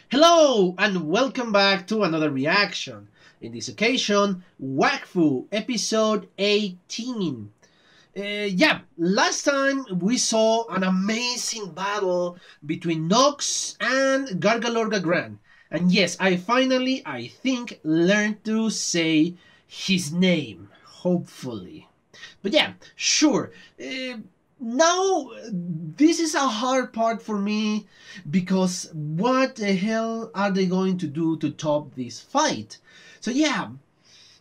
Hello and welcome back to another reaction. In this occasion, Wakfu episode 18. Last time we saw an amazing battle between Nox and Gargalorga Gran. And yes, I think, learned to say his name, hopefully. But yeah, sure. Now, this is a hard part for me because what the hell are they going to do to top this fight? So yeah,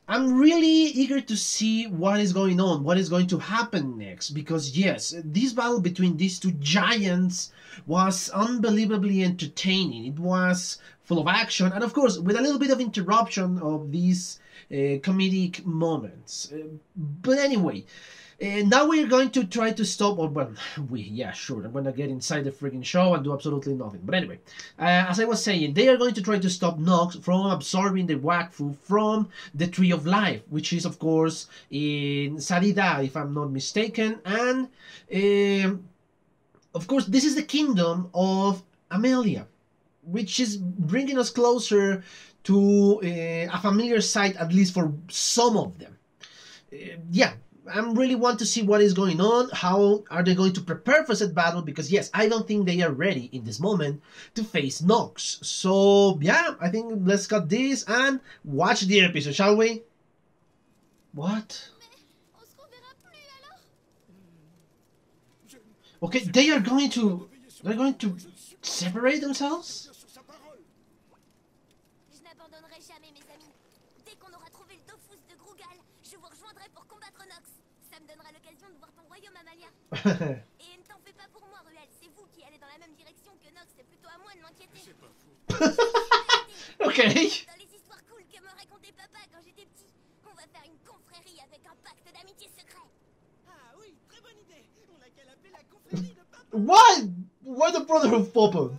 I'm really eager to see what is going on, what is going to happen next, because yes, this battle between these two giants was unbelievably entertaining. It was full of action and of course with a little bit of interruption of these comedic moments. But anyway, now we're going to try to stop, or well, yeah, sure, I'm gonna get inside the freaking show and do absolutely nothing. But anyway, as I was saying, they are going to try to stop Nox from absorbing the Wakfu from the Tree of Life, which is, of course, in Sarida, if I'm not mistaken. And, of course, this is the kingdom of Amelia, which is bringing us closer to a familiar sight, at least for some of them. Yeah, I really want to see what is going on. How are they going to prepare for said battle? Because yes, I don't think they are ready in this moment to face Nox. So yeah, I think let's cut this and watch the episode, shall we? What? Okay, they're going to separate themselves? Et ne t'en fais pas pour moi, Ruel, c'est vous qui allez dans la même direction que Nox, c'est plutôt à moi de m'inquiéter. C'est pas faux. Ok. Dans les histoires cool que me racontait papa quand j'étais petit, on va faire une confrérie avec un pacte d'amitié secret. Ah oui, très bonne idée. On a qu'à l'appeler la confrérie de papa. Why? Why the Brotherhood of Papa? Au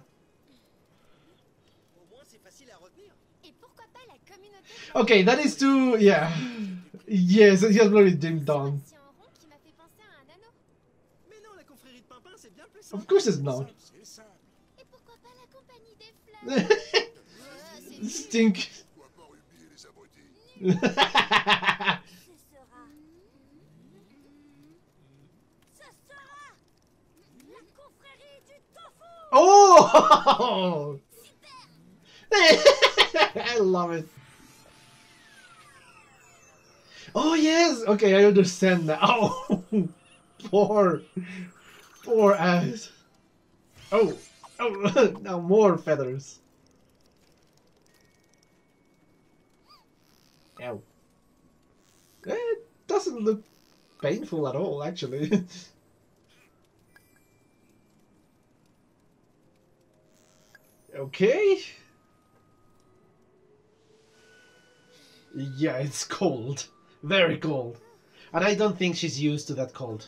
moins c'est facile à retenir. Et pourquoi pas la communauté? Okay, that is too, yeah. Yes, he has very dim down. Of course it's not. Et pourquoi pas la compagnie des flammes? Stink. Ce sera la confrérie du tofu. Oh! I love it. Oh yes. Okay, I understand now. Oh, poor ass. Oh, now more feathers. Ow. It doesn't look painful at all, actually. Okay. Yeah, it's cold. Very cold. And I don't think she's used to that cold.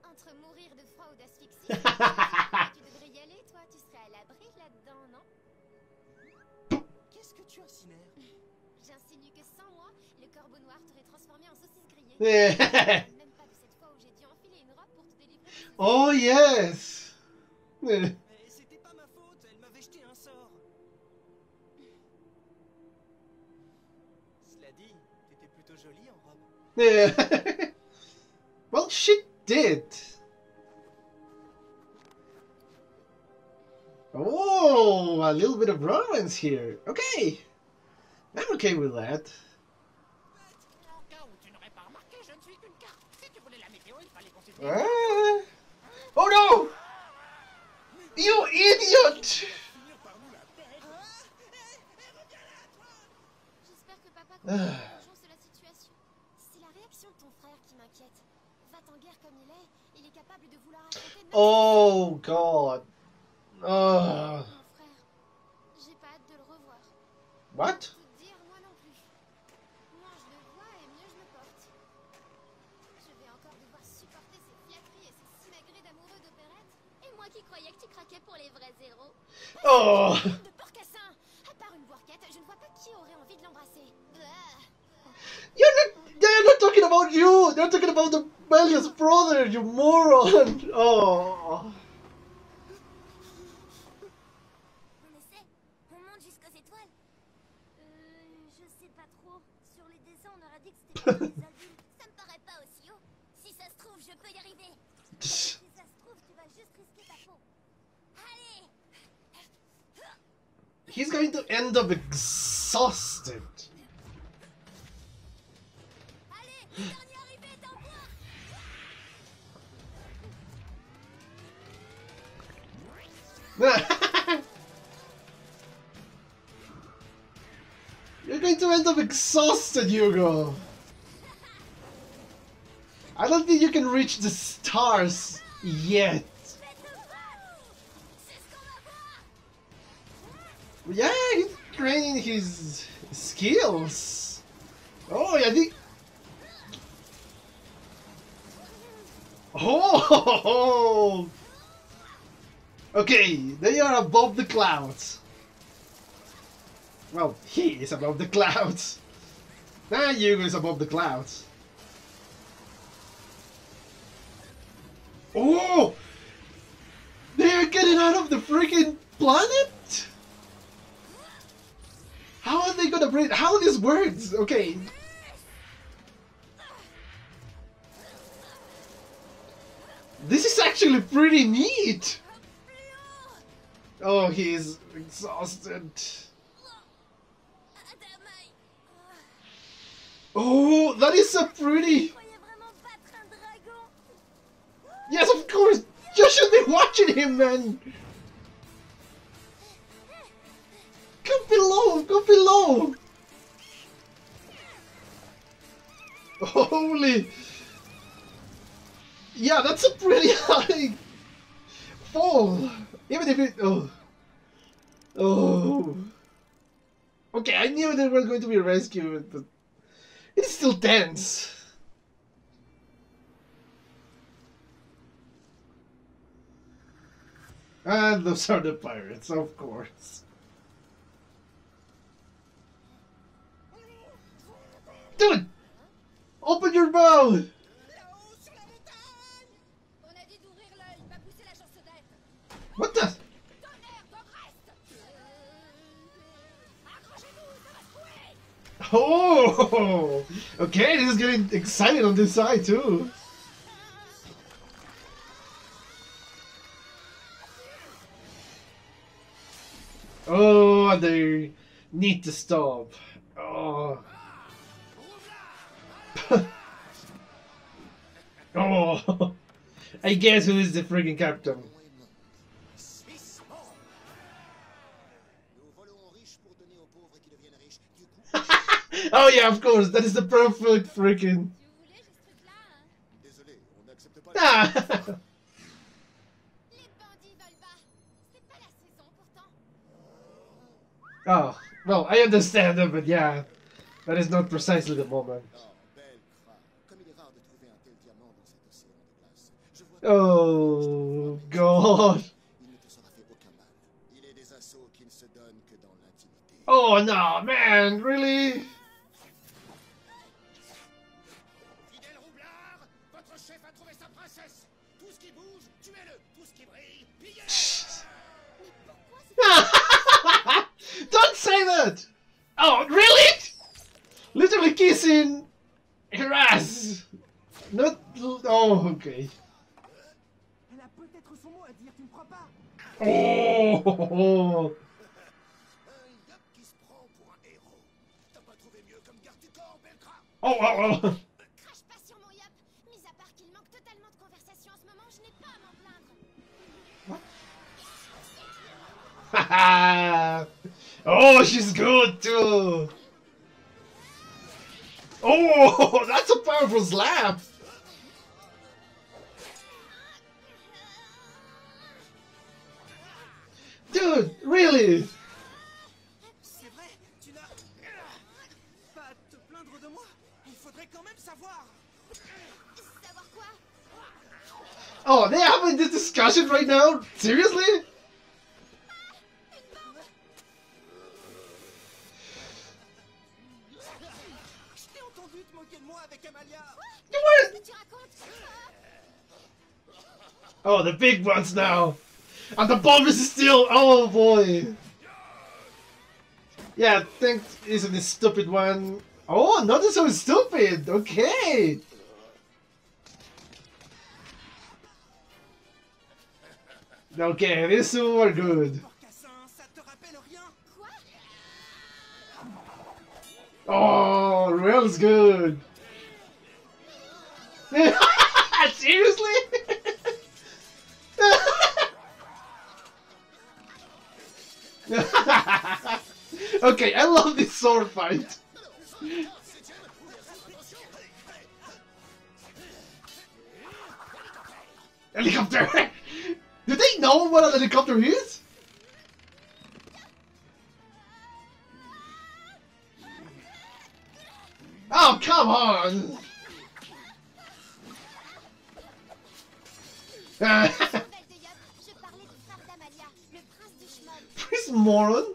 Entre mourir de froid ou d'asphyxie, tu devrais y aller, toi, tu serais à l'abri là-dedans, non? Qu'est-ce que tu insinères? J'insinue que sans moi, le corbeau noir t'aurait transformé en saucisse grillée. Même pas de cette fois où j'ai dû enfiler une robe pour te délivrer. Oh yes! Mais c'était pas ma faute, elle m'avait jeté un sort. Cela dit, t'étais plutôt jolie en robe. Well, she did. Oh, a little bit of romance here. Okay. I'm okay with that. Oh no! You idiot! J'espère que papa comprend l'urgence de la situation. C'est la réaction de ton frère qui m'inquiète. Va en guerre comme il est capable de vouloir affronter notre... Oh god. Mon frère, j'ai pas hâte de le revoir. What? Tout dire, moi non plus. Moins je le vois et mieux je me porte. Je vais encore devoir supporter ces flatteries et ces simagrées d'amoureux d'opérette. Et moi qui croyais que tu craquais pour les vrais héros. Oh! De porcassin. À part une bourquette, je ne vois pas qui aurait envie de l'embrasser. They're not talking about you! They're talking about the Melia's brother, you moron! Oh. sais pas trop. Sur les dessins, on aurait dit que c'était pour les adultes. Ça me paraît pas aussi haut. Si ça se trouve, je peux y arriver. Si ça se trouve, tu vas juste risquer ta peau. Allez! He's going to end up exhausted. Allez, dernier arrivé, t'envoie! You're going to end up exhausted, Hugo. I don't think you can reach the stars yet. Yeah, he's training his skills. Oh, I think. Oh! Okay, they are above the clouds. Well, he is above the clouds. Now Hugo is above the clouds. Oh! They are getting out of the freaking planet? How are they gonna breathe? How this works? Okay. This is actually pretty neat. Oh, he's exhausted. Oh, that is a pretty... Yes, of course! You should be watching him, man! Come below! Come below! Holy... Yeah, that's a pretty high fall! Even if it... Oh... Oh... Okay, I knew they were going to be rescued, but... It's still tense. And those are the pirates, of course. Dude! Open your mouth! What the? Oh! Okay, this is getting excited on this side too. Oh, they need to stop. Oh. Oh. I guess who is the freaking captain? Oh yeah, of course, that is the perfect freaking... Ah. Oh, well, I understand it, but yeah, that is not precisely the moment. Oh, God. Oh, no, man, really? Don't say that! Oh, really? Literally kissing her ass. Not... Oh, okay. Oh! Oh, oh, oh! Crache pas sur mon yop. Mis à part qu'il manque totalement de conversation en ce moment, je n'ai pas à m'en plaindre. Oh, she's good too! Oh, that's a powerful slap! Dude, really? C'est vrai, tu n'as pas à te plaindre de moi. Il faudrait quand même savoir. Savoir quoi? Oh, they're having this discussion right now? Seriously? Je t'ai entendu te moquer de moi avec Amalia. Qu'est-ce que tu racontes? Oh, the big ones now! And the bomb is still... Oh boy! Yeah, think isn't this stupid one. Oh, not so stupid. Okay. Okay, these two are good. Mocassin, ça te rappelle rien? Quoi? Oh, Real's good. Seriously? Okay, I love this sword fight. Helicopter! Do they know what a helicopter is? Oh, come on! Belle de Yop, je parlais du frère d'Amalia, le prince du Schmob. This moron!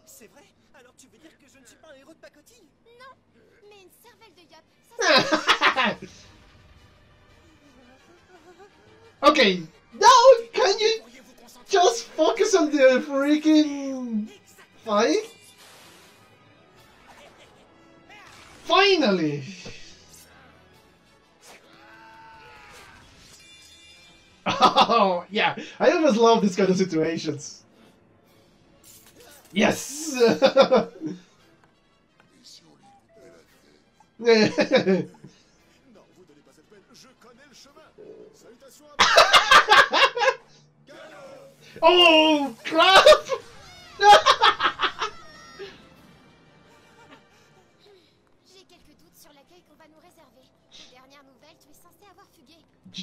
C'est vrai? Alors tu veux dire que je ne suis pas un héros de pacotille? Non, mais une cervelle de Yop, ça c'est... Okay, now can you just focus on the freaking fight? Finally! Oh, yeah, I always love this kind of situations. Yes! Non, vous donnez pas cette peine, je connais le chemin. Salutations à Oh, crap! J'ai quelques doutes sur l'accueil qu'on va nous réserver. Aux dernières nouvelles, tu es censé avoir fugué.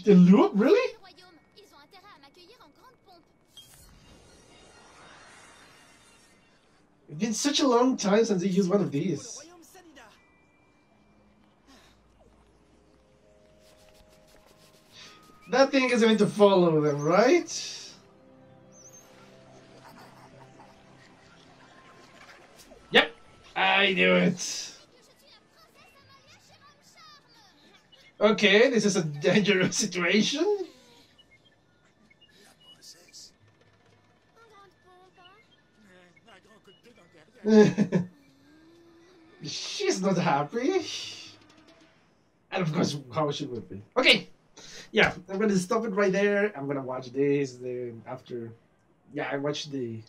The loop, really? Le royaume, ils ont intérêt à m'accueillir en grande pompe. It's been such a long time since they used one of le these. royaume Sanida. That thing is going to follow them, right? Yep, I knew it. Que je suis la princesse Amalia Charme. Okay, this is a dangerous situation. princesse. En grande pompe, hein. Un grand coup de pied dans le derrière. She's not happy. And of course, how she would be. Okay, yeah, I'm gonna stop it right there. I'm gonna watch this then after. Yeah, I watched the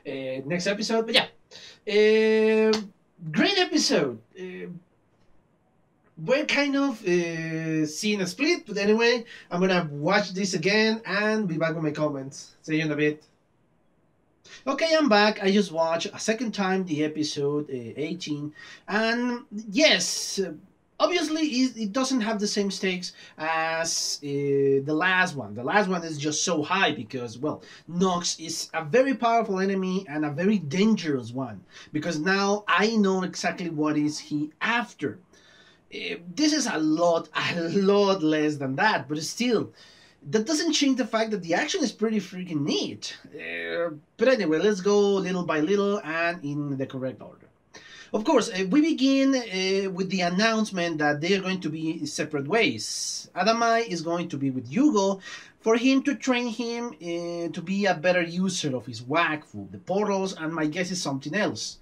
next episode. But yeah, great episode. We're kind of seeing a split, but anyway, I'm gonna watch this again and be back with my comments. See you in a bit. Okay, I'm back. I just watched a second time the episode 18, and yes, obviously it doesn't have the same stakes as the last one. The last one is just so high because, well, Nox is a very powerful enemy and a very dangerous one, because now I know exactly what is he after. This is a lot less than that, but still, that doesn't change the fact that the action is pretty freaking neat. But anyway, let's go little by little and in the correct order. Of course, we begin with the announcement that they are going to be separate ways. Adamai is going to be with Yugo for him to train him to be a better user of his Wakfu, the portals, and my guess is something else.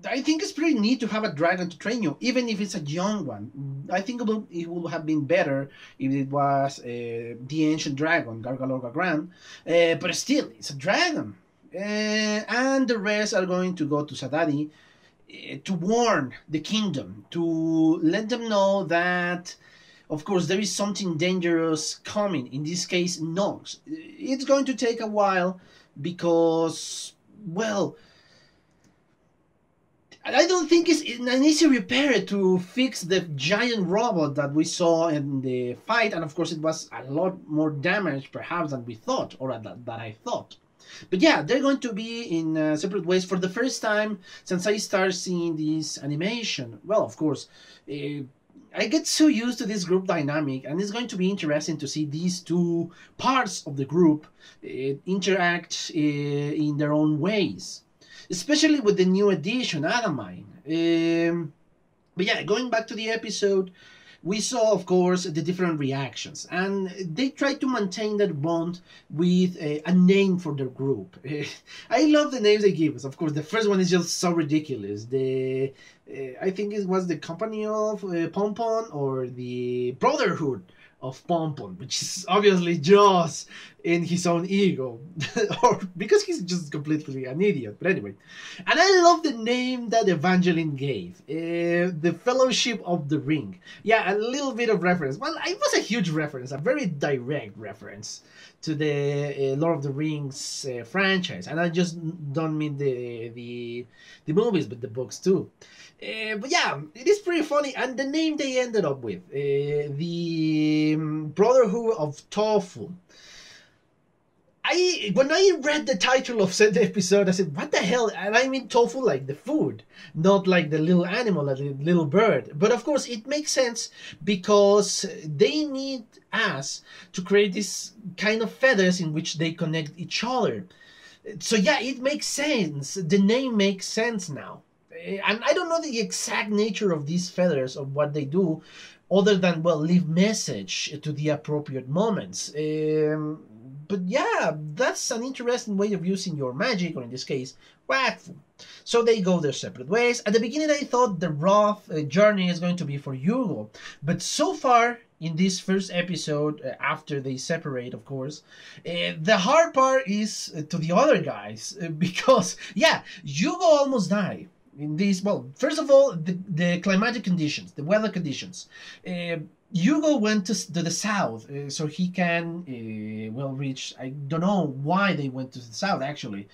I think it's pretty neat to have a dragon to train you, even if it's a young one. I think it would have been better if it was the ancient dragon, Gargalorga Gran, but still, it's a dragon. And the rest are going to go to Sadadi to warn the kingdom, to let them know that, of course, there is something dangerous coming, in this case, Nox. It's going to take a while because, well, I don't think it's an easy repair to fix the giant robot that we saw in the fight, and of course it was a lot more damage perhaps than we thought, or that I thought. But yeah, they're going to be in separate ways for the first time since I started seeing this animation. Well, of course, I get so used to this group dynamic, and it's going to be interesting to see these two parts of the group interact in their own ways. Especially with the new edition, Adamine. But yeah, going back to the episode, we saw, of course, the different reactions, and they tried to maintain that bond with a name for their group. I love the names they give us. Of course, the first one is just so ridiculous. I think it was the Company of Pompon or the Brotherhood of Pompon, which is obviously just in his own ego, or because he's just completely an idiot. But anyway, and I love the name that Evangeline gave, the Fellowship of the Ring. Yeah, a little bit of reference. Well, it was a huge reference, a very direct reference to the Lord of the Rings franchise, and I just don't mean the movies, but the books too. But yeah, it is pretty funny, and the name they ended up with, the Brotherhood of Tofu. When I read the title of said episode, I said, what the hell? And I mean tofu like the food, not like the little animal, like the little bird. But of course, it makes sense because they need us to create this kind of feathers in which they connect each other. So yeah, it makes sense. The name makes sense now. And I don't know the exact nature of these feathers, of what they do, other than, well, leave message to the appropriate moments. But yeah, that's an interesting way of using your magic, or in this case, Wakfu. So they go their separate ways. At the beginning, I thought the rough journey is going to be for Hugo. But so far, in this first episode, after they separate, of course, the hard part is to the other guys. Because, yeah, Hugo almost died. In these, well, first of all, the climatic conditions, the weather conditions. Hugo went to the south, so he can, well, reach, I don't know why they went to the south, actually.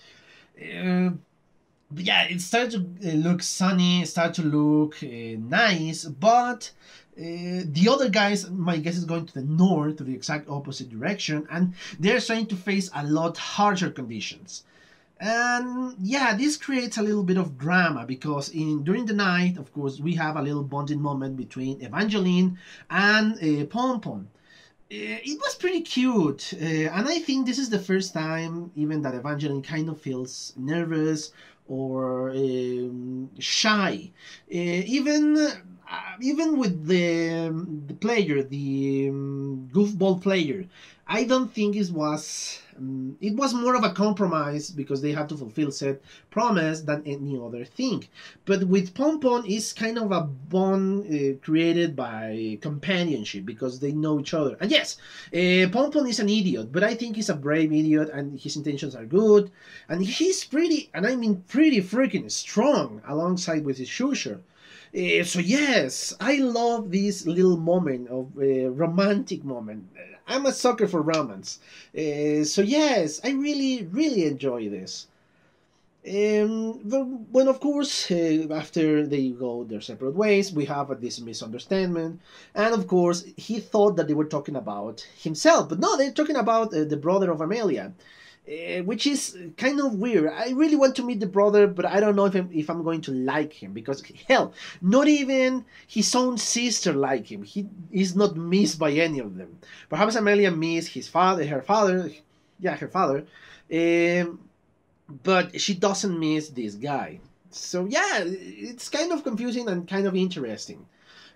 But yeah, it started to look sunny, it started to look nice, but the other guys, my guess, is going to the north, to the exact opposite direction, and they're trying to face a lot harsher conditions. And yeah, this creates a little bit of drama because during the night, of course, we have a little bonding moment between Evangeline and Pompon. It was pretty cute, and I think this is the first time even that Evangeline kind of feels nervous or shy. Even with the player, the goofball player, I don't think it was more of a compromise because they had to fulfill said promise than any other thing. But with Pompon, it's kind of a bond created by companionship because they know each other. And yes, Pompon is an idiot, but I think he's a brave idiot and his intentions are good. And he's pretty, and I mean pretty freaking strong alongside with his Shusher. So yes, I love this little moment of romantic moment. I'm a sucker for romance. So yes, I really enjoy this. When of course, after they go their separate ways, we have this misunderstanding. And of course, he thought that they were talking about himself. But no, they're talking about the brother of Amelia. Which is kind of weird. I really want to meet the brother, but I don't know if I'm going to like him because hell, not even his own sister like him. He is not missed by any of them. Perhaps Amelia missed her father, but she doesn't miss this guy. So yeah, it's kind of confusing and kind of interesting.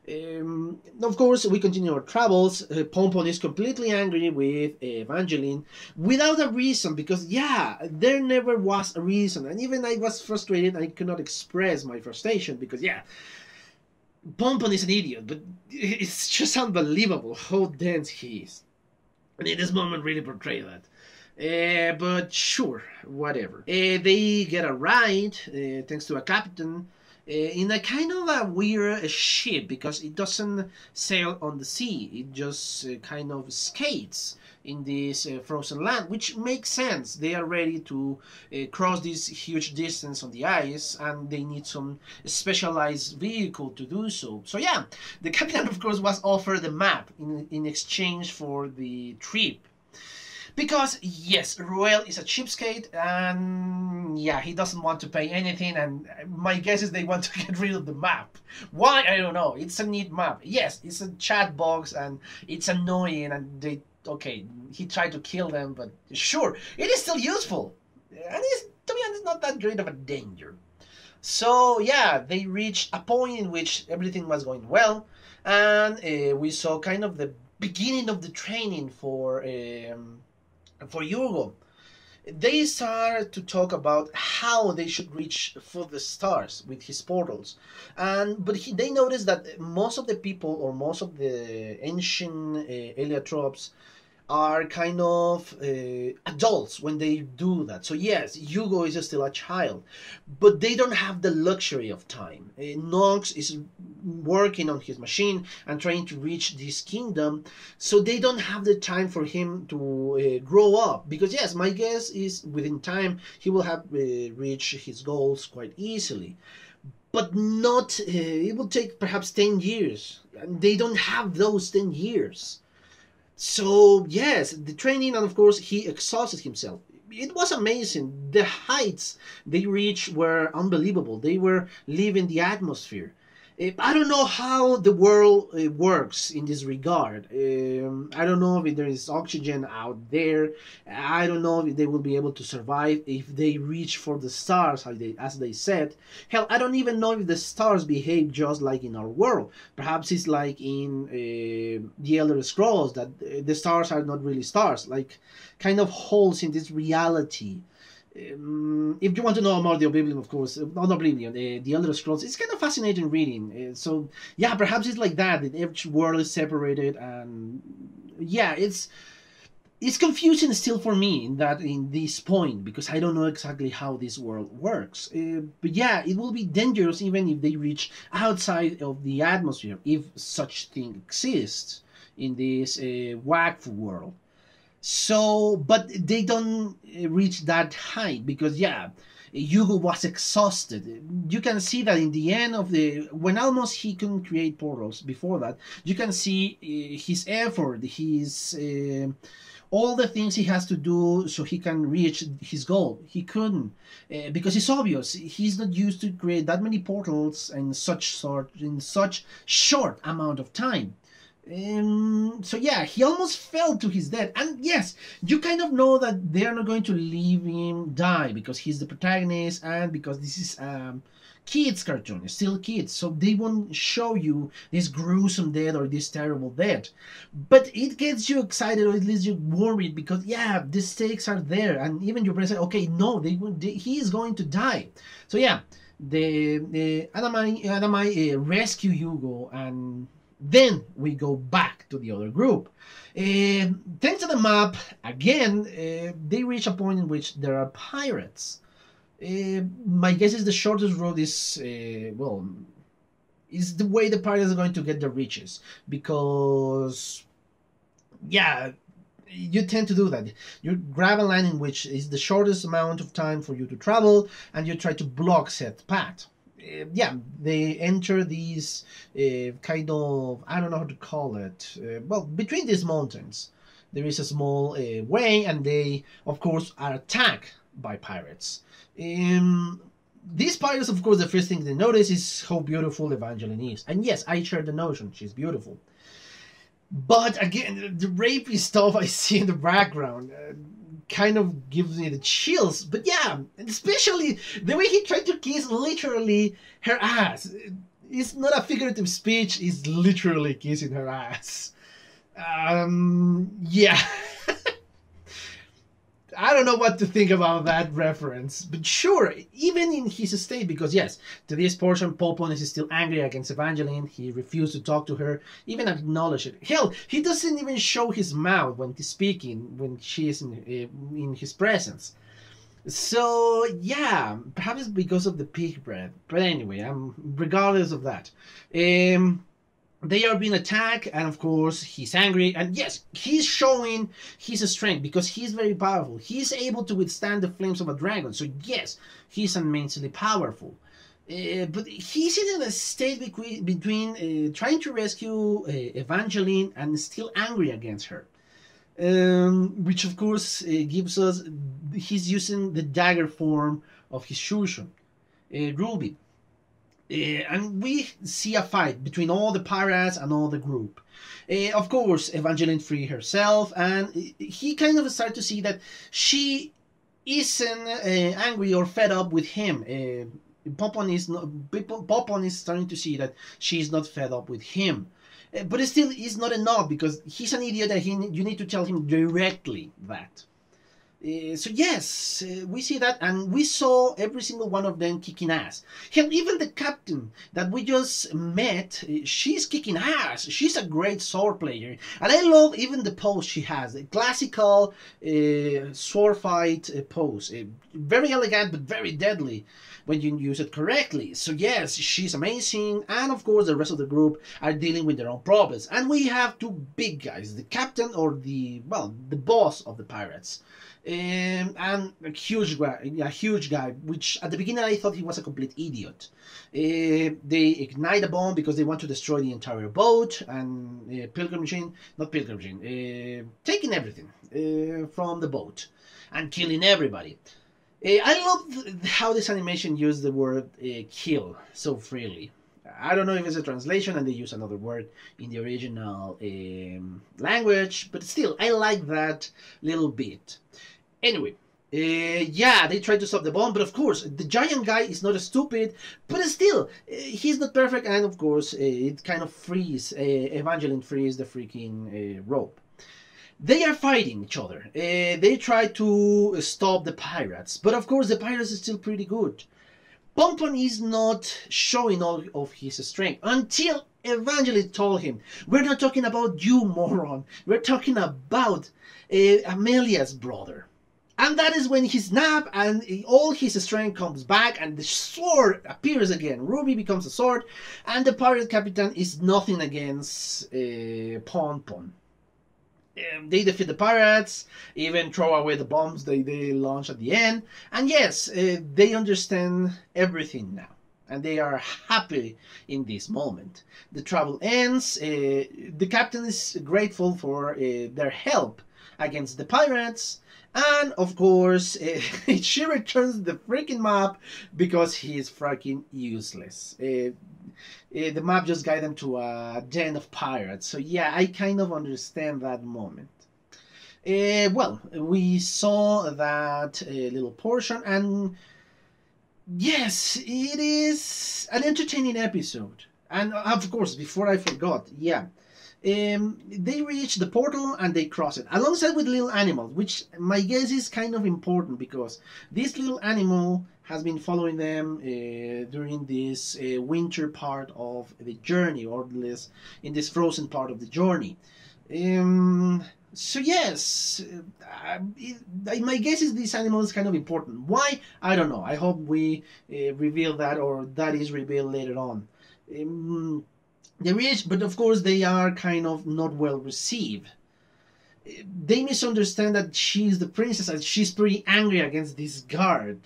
Of course, we continue our travels. Pompon is completely angry with Evangeline without a reason because, yeah, there never was a reason. And even I was frustrated. I could not express my frustration because, yeah, Pompon is an idiot, but it's just unbelievable how dense he is. And in this moment, really portray that. But sure, whatever. They get a ride thanks to a captain. In a kind of a weird ship because it doesn't sail on the sea. It just kind of skates in this frozen land, which makes sense. They are ready to cross this huge distance on the ice and they need some specialized vehicle to do so. So yeah, the captain of course was offered the map in exchange for the trip. Because, yes, Ruel is a cheapskate, and yeah, he doesn't want to pay anything, and my guess is they want to get rid of the map. Why? I don't know. It's a neat map. Yes, it's a chat box, and it's annoying, and he tried to kill them, but sure, it is still useful. And it's, to be honest, not that great of a danger. So, yeah, they reached a point in which everything was going well, and we saw kind of the beginning of the training for Hugo. They start to talk about how they should reach for the stars with his portals, and they notice that most of the people or most of the ancient Eliotropes are kind of adults when they do that. So yes, Hugo is still a child, but they don't have the luxury of time. Nox is working on his machine and trying to reach this kingdom, so they don't have the time for him to grow up. Because yes, my guess is within time he will have reached his goals quite easily. But not, it will take perhaps 10 years. And they don't have those 10 years. So yes, the training, and of course he exhausted himself. It was amazing. The heights they reached were unbelievable. They were leaving the atmosphere. I don't know how the world works in this regard. I don't know if there is oxygen out there. I don't know if they will be able to survive if they reach for the stars, as they said. Hell, I don't even know if the stars behave just like in our world. Perhaps it's like in the Elder Scrolls, that the stars are not really stars, like kind of holes in this reality. If you want to know more the Oblivion, of course, not Oblivion, the Elder Scrolls, it's kind of fascinating reading. So yeah, perhaps it's like that. Each world is separated, and yeah, it's confusing still for me in this point, because I don't know exactly how this world works. But yeah, it will be dangerous even if they reach outside of the atmosphere, if such thing exists in this Wakfu world. So, but they don't reach that height because, yeah, Hugo was exhausted. You can see that in the end of when almost he couldn't create portals before that, you can see his effort, his all the things he has to do so he can reach his goal. He couldn't because it's obvious he's not used to create that many portals in such short amount of time. So yeah, he almost fell to his death. And yes, you kind of know that they're not going to leave him die because he's the protagonist and because this is kids cartoon, it's still kids, so they won't show you this gruesome death or this terrible death. But it gets you excited, or at least you're worried, because yeah, the stakes are there, and even your brain says, okay, no, he is going to die. So yeah, the Adamai rescue Hugo, and then we go back to the other group. Thanks to the map, again, they reach a point in which there are pirates. My guess is the shortest road is, is the way the pirates are going to get their riches. Because, yeah, you tend to do that. You grab a line in which is the shortest amount of time for you to travel, and you try to block said path. Yeah, they enter these kind of, I don't know how to call it, between these mountains there is a small way, and they of course are attacked by pirates. These pirates, of course, the first thing they notice is how beautiful Evangeline is, and yes, I share the notion, she's beautiful. But again, the rapey stuff I see in the background kind of gives me the chills. But yeah, especially the way he tried to kiss literally her ass. It's not a figurative speech, it's literally kissing her ass. Yeah. I don't know what to think about that reference, but sure, even in his state, because yes, to this portion, Popon is still angry against Evangeline. He refused to talk to her, even acknowledge it. Hell, he doesn't even show his mouth when he's speaking, when she is in his presence. So yeah, perhaps because of the pig breath. But anyway, regardless of that. They are being attacked, and of course he's angry, and yes, he's showing his strength because he's very powerful. He's able to withstand the flames of a dragon, so yes, he's immensely powerful. But he's in a state between trying to rescue Evangeline and still angry against her. Which of course gives us, he's using the dagger form of his Shushan, Ruby. And we see a fight between all the pirates and all the group. Of course, Evangeline free herself, and he kind of started to see that she isn't angry or fed up with him. Popon is starting to see that she's not fed up with him. But still, it's not enough because he's an idiot and you need to tell him directly that. So yes, we see that, and we saw every single one of them kicking ass. Hell, even the captain that we just met, she's kicking ass. She's a great sword player, and I love even the pose she has, a classical sword fight pose. Very elegant, but very deadly when you use it correctly. So yes, she's amazing, and of course the rest of the group are dealing with their own problems. And we have two big guys, the captain or the boss of the pirates. And a huge guy, which at the beginning I thought he was a complete idiot. They ignite a bomb because they want to destroy the entire boat, and taking everything from the boat and killing everybody. I love how this animation used the word kill so freely. I don't know if it's a translation and they use another word in the original language, but still, I like that little bit. Anyway, yeah, they try to stop the bomb, but of course, the giant guy is not stupid, but still, he's not perfect, and of course, it kind of frees, Evangeline frees the freaking rope. They are fighting each other. They try to stop the pirates, but of course, the pirates are still pretty good. Pompon is not showing all of his strength until Evangeline told him, "We're not talking about you, moron. We're talking about Amelia's brother." And that is when he snaps and all his strength comes back and the sword appears again. Ruby becomes a sword and the pirate captain is nothing against Pompon. They defeat the pirates, even throw away the bombs they launch at the end. And yes, they understand everything now. And they are happy in this moment. The travel ends. The captain is grateful for their help against the pirates. And of course, she returns the freaking map because he is freaking useless. The map just guides them to a den of pirates. So yeah, I kind of understand that moment. Well, we saw that little portion, and yes, it is an entertaining episode. And of course, before I forgot, yeah. They reach the portal and they cross it alongside with little animals, which my guess is kind of important because this little animal has been following them during this winter part of the journey, or at least in this frozen part of the journey. So yes, my guess is this animal is kind of important. Why? I don't know. I hope we reveal that, or that is revealed later on. They're rich, but of course they are kind of not well received. They misunderstand that she's the princess and she's pretty angry against this guard.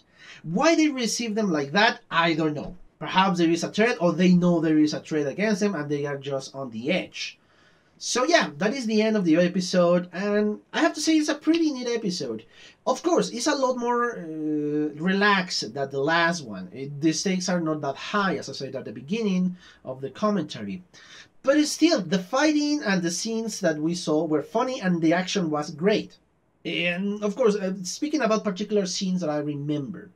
Why they receive them like that, I don't know. Perhaps there is a threat, or they know there is a threat against them and they are just on the edge. So yeah, that is the end of the episode, and I have to say it's a pretty neat episode. Of course, it's a lot more relaxed than the last one. The stakes are not that high, as I said at the beginning of the commentary. But still, the fighting and the scenes that we saw were funny and the action was great. And of course, speaking about particular scenes that I remember.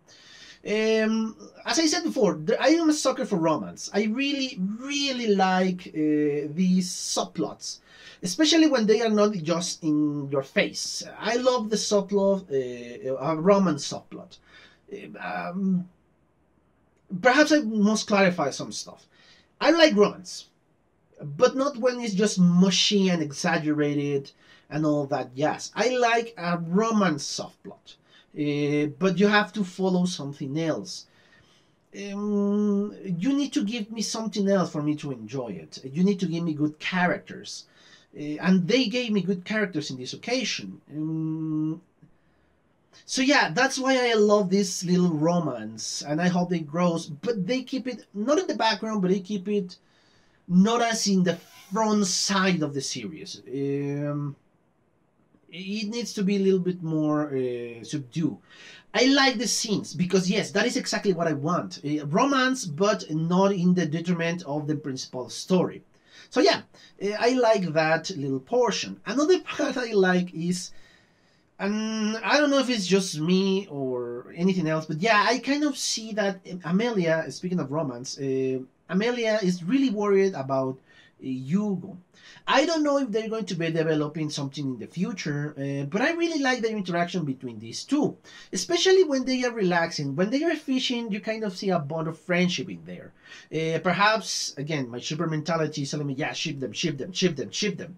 As I said before, I am a sucker for romance. I really, really like these subplots, especially when they are not just in your face. I love the subplot, a romance subplot. Perhaps I must clarify some stuff. I like romance, but not when it's just mushy and exaggerated and all that jazz. I like a romance subplot. But you have to follow something else. You need to give me something else for me to enjoy it. You need to give me good characters. And they gave me good characters in this occasion. So yeah, that's why I love this little romance. And I hope it grows. But they keep it not in the background, but they keep it not as in the front side of the series. It needs to be a little bit more subdued. I like the scenes because yes, that is exactly what I want. Romance, but not in the detriment of the principal story. So yeah, I like that little portion. Another part I like is, and I don't know if it's just me or anything else, but yeah, I kind of see that Amelia, speaking of romance, Amelia is really worried about Hugo. I don't know if they're going to be developing something in the future, but I really like the interaction between these two, especially when they are relaxing. When they are fishing, you kind of see a bond of friendship in there. Perhaps, again, my super mentality is telling me, yeah, ship them, ship them, ship them, ship them.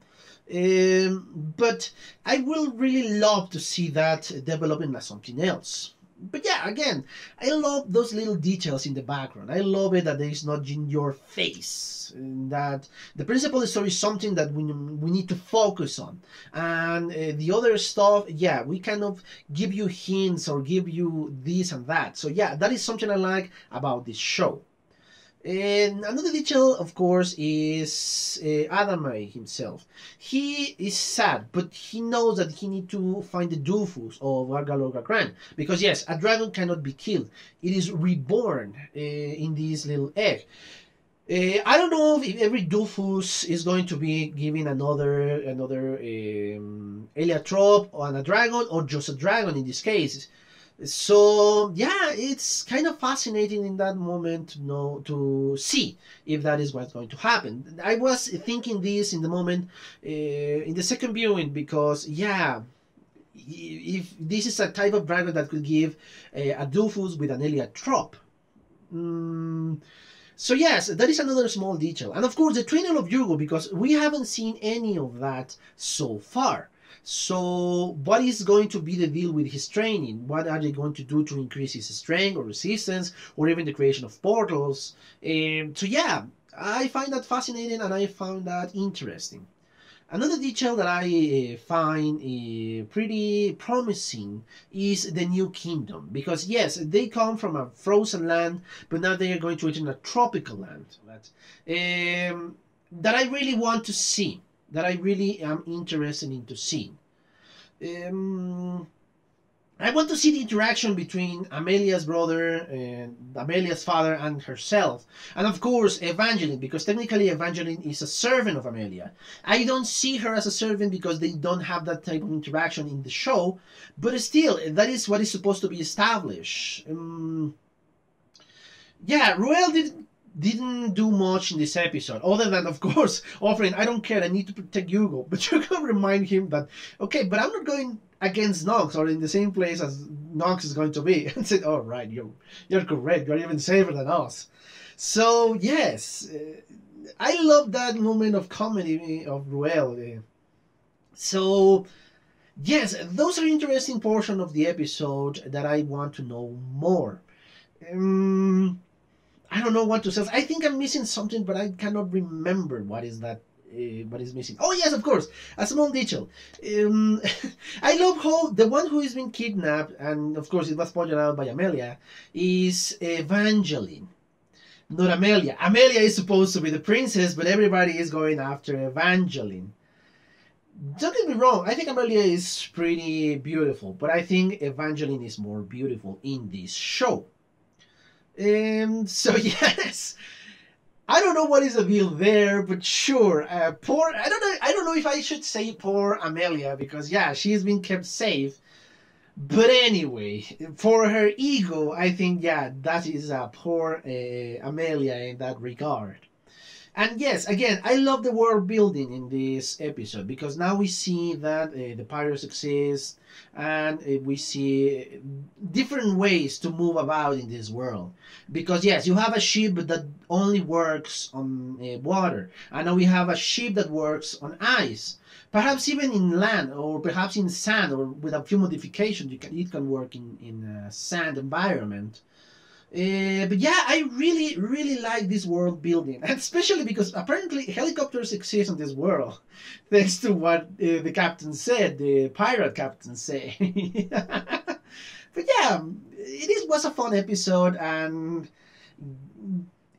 But I will really love to see that developing as something else. But yeah, again, I love those little details in the background. I love it that there is not in your face. That the principal story is something that we need to focus on. And the other stuff, yeah, we kind of give you hints or give you this and that. So yeah, that is something I like about this show. And another detail, of course, is Adamai himself. He is sad, but he knows that he needs to find the doofus of Vargalogakran. Because yes, a dragon cannot be killed. It is reborn in this little egg. I don't know if every doofus is going to be given another Eliatrope on a dragon, or just a dragon in this case. So yeah, it's kind of fascinating in that moment to know, to see if that is what's going to happen. I was thinking this in the moment in the second viewing, because yeah, if this is a type of dragon that could give a doofus with an Eliatrope. So yes, that is another small detail. And of course the training of Hugo, because we haven't seen any of that so far. So what is going to be the deal with his training? What are they going to do to increase his strength or resistance, or even the creation of portals? So yeah, I find that fascinating and I found that interesting. Another detail that I find pretty promising is the new kingdom. Because yes, they come from a frozen land, but now they are going to enter a tropical land. That I really want to see. That I really am interested in to see. I want to see the interaction between Amelia's brother and Amelia's father and herself. And of course Evangeline, because technically Evangeline is a servant of Amelia. I don't see her as a servant because they don't have that type of interaction in the show. But still, that is what is supposed to be established. Yeah, Ruel didn't do much in this episode, other than, of course, offering, I don't care, I need to protect Hugo. But you can remind him that, okay, but I'm not going against Nox or in the same place as Nox is going to be. And said, oh, right, you're correct, you're even safer than us. So, yes, I love that moment of comedy of Ruel. So, yes, those are interesting portions of the episode that I want to know more. I don't know what to say. I think I'm missing something, but I cannot remember what is that. What is missing? Oh yes, of course, a small detail. I love how the one who has been kidnapped, and of course it was pointed out by Amelia, is Evangeline, not Amelia. Amelia is supposed to be the princess, but everybody is going after Evangeline. Don't get me wrong, I think Amelia is pretty beautiful, but I think Evangeline is more beautiful in this show. So yes, I don't know what is the deal there, but sure, poor, I don't know if I should say poor Amelia, because yeah, she's been kept safe. But anyway, for her ego, I think, yeah, that is a poor Amelia in that regard. And yes, again, I love the world building in this episode, because now we see that the pirates exist, and we see different ways to move about in this world. Because yes, you have a ship that only works on water, and now we have a ship that works on ice. Perhaps even in land, or perhaps in sand, or with a few modifications, it can work in a sand environment. But yeah, I really like this world building, and especially because apparently helicopters exist on this world, thanks to what the captain said, the pirate captain said. But yeah, was a fun episode, and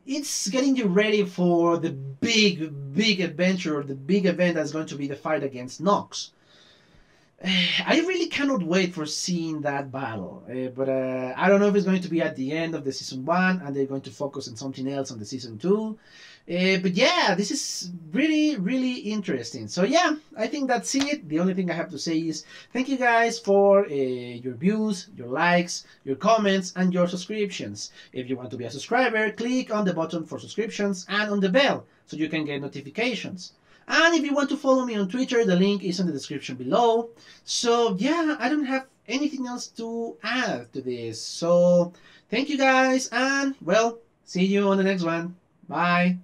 it's getting you ready for the big adventure, the big event that's going to be the fight against Nox. I really cannot wait for seeing that battle, but I don't know if it's going to be at the end of the season 1 and they're going to focus on something else on the season 2. But yeah, this is really, really interesting. So yeah, I think that's it. The only thing I have to say is thank you guys for your views, your likes, your comments, and your subscriptions. If you want to be a subscriber, click on the button for subscriptions and on the bell so you can get notifications. And if you want to follow me on Twitter, the link is in the description below. So yeah, I don't have anything else to add to this. So thank you guys, and well, see you on the next one. Bye.